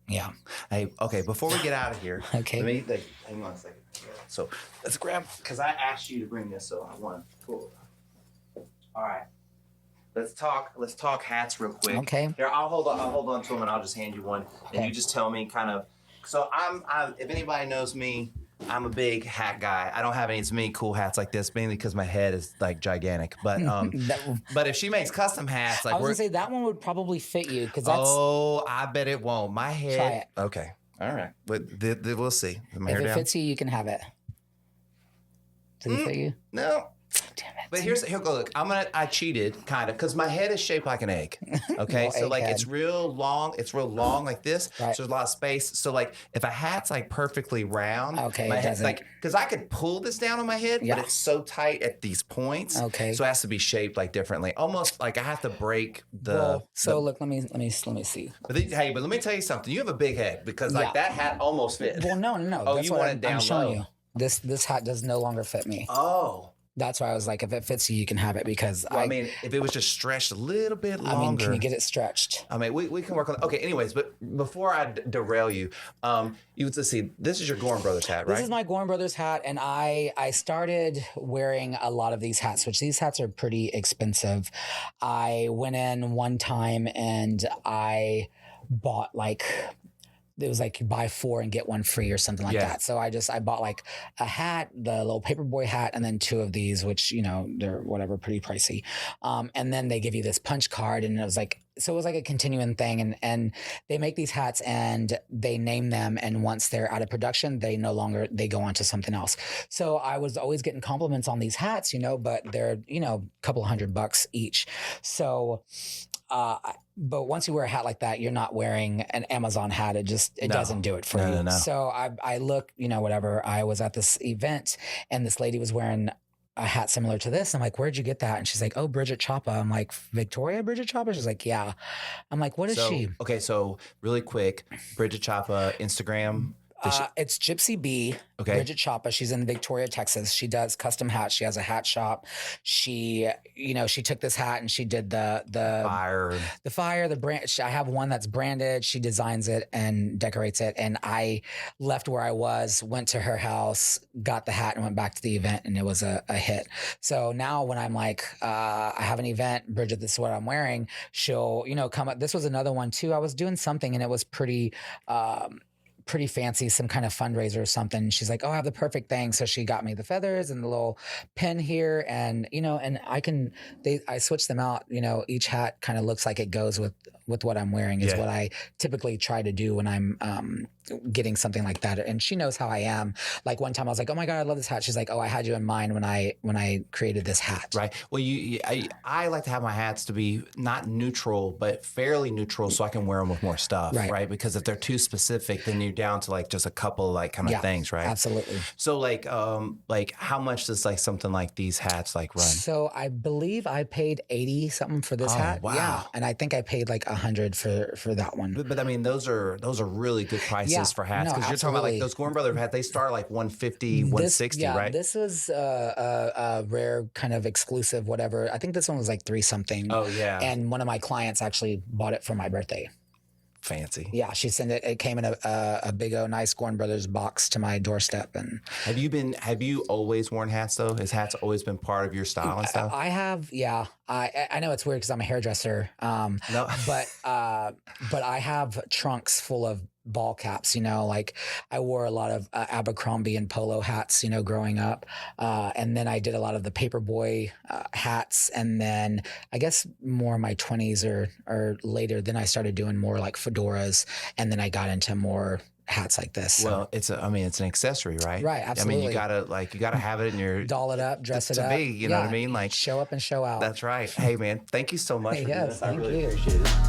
Yeah. Hey, okay, before we get out of here, Okay. hang on a second. So let's grab, because I asked you to bring this, so I want to pull it. All right. Let's talk hats real quick. Okay. Here, I'll hold on to them and I'll just hand you one. And you just tell me kind of, so I'm if anybody knows me, I'm a big hat guy. I don't have any many cool hats like this, mainly because my head is like gigantic. But but if she makes custom hats, like I was gonna say that one would probably fit you because that's. Oh, I bet it won't. My head. Try it. Okay. All right. But we'll see. If it fits you, you can have it. Does it fit you? No. Damn it. But here go. Look, I cheated kind of because my head is shaped like an egg. Okay, Well, so like egghead. it's real long. It's real long like this. Right. So there's a lot of space. So like if a hat's like perfectly round, Okay, my it head's doesn't. like because I could pull this down on my head, Yeah. but it's so tight at these points. Okay. So it has to be shaped like differently. Almost like I have to break the. Well, so look, let me see. But let me tell you something. You have a big head because like Yeah. that hat almost fit. Well, no. Oh, That's you what want it down I'm showing low. you. This hat does no longer fit me. Oh. That's why I was like, if it fits you, you can have it because Well, I mean, if it was just stretched a little bit longer. I mean, can you get it stretched? I mean, we can work on. Okay, anyways, but before I derail you, let's see. This is your Gorham Brothers hat, right? This is my Gorham Brothers hat, and I started wearing a lot of these hats, which these hats are pretty expensive. I went in one time and I bought it was like buy 4 and get 1 free or something like that. So I bought like a hat, the little paperboy hat, and then 2 of these, which, they're whatever, pretty pricey. And then they give you this punch card, and it was like a continuing thing. And they make these hats and they name them. And once they're out of production, they go on to something else. So I was always getting compliments on these hats, but they're, a couple $100 each. So, but once you wear a hat like that, you're not wearing an Amazon hat. It doesn't do it for you. No. So I look, whatever. I was at this event and this lady was wearing a hat similar to this. I'm like, where'd you get that? And she's like, oh, Bridget Chapa. I'm like, Victoria Bridget Chapa? She's like, yeah. I'm like, what is she? Okay, so really quick, Bridget Chapa, Instagram. It's Gypsy B, Bridget Chapa. She's in Victoria, Texas. She does custom hats. She has a hat shop. She took this hat and she did the fire, the brand. I have one that's branded. She designs it and decorates it. And I left where I was, went to her house, got the hat and went back to the event, and it was a hit. So now when I'm like, I have an event, Bridget, this is what I'm wearing. She'll, come up. This was another one too. I was doing something and it was pretty fancy, some kind of fundraiser or something. She's like, oh, I have the perfect thing. So she got me the feathers and the little pin here. And, and I switched them out. Each hat kind of looks like it goes with what I'm wearing is what I typically try to do when I'm getting something like that. And she knows how I am. Like one time I was like, oh my God, I love this hat. She's like, oh, I had you in mind when I created this hat. Right. Well, I like to have my hats to be not neutral, but fairly neutral so I can wear them with more stuff. Right. Because if they're too specific, then you're down to like just a couple like kind of things. Right. Absolutely. So like how much does like something like these hats like run? So I believe I paid 80 something for this hat. Wow. Yeah. And I think I paid like 100 for that one. But I mean, those are really good prices for hats, because you're talking about like those Gorham Brothers hats. They start like 150, 160, right? This was a rare kind of exclusive, whatever. I think this one was like 3 something. Oh yeah. And one of my clients actually bought it for my birthday. Fancy. Yeah, she sent it. It came in a big nice Gorham Brothers box to my doorstep. And have you always worn hats though? Has hats always been part of your style and stuff? I have. Yeah. I know it's weird because I'm a hairdresser. No. but I have trunks full of ball caps, like I wore a lot of Abercrombie and polo hats, growing up. And then I did a lot of the paperboy hats. And then I guess more in my 20s or later, then I started doing more like fedoras. And then I got into more hats like this. So. Well, it's an accessory, right? Right, absolutely. I mean, you gotta have it in your doll it up, dress it up. To be, you know what I mean? Like show up and show out. That's right. Hey man, thank you so much for doing this. Thank I really you. appreciate it.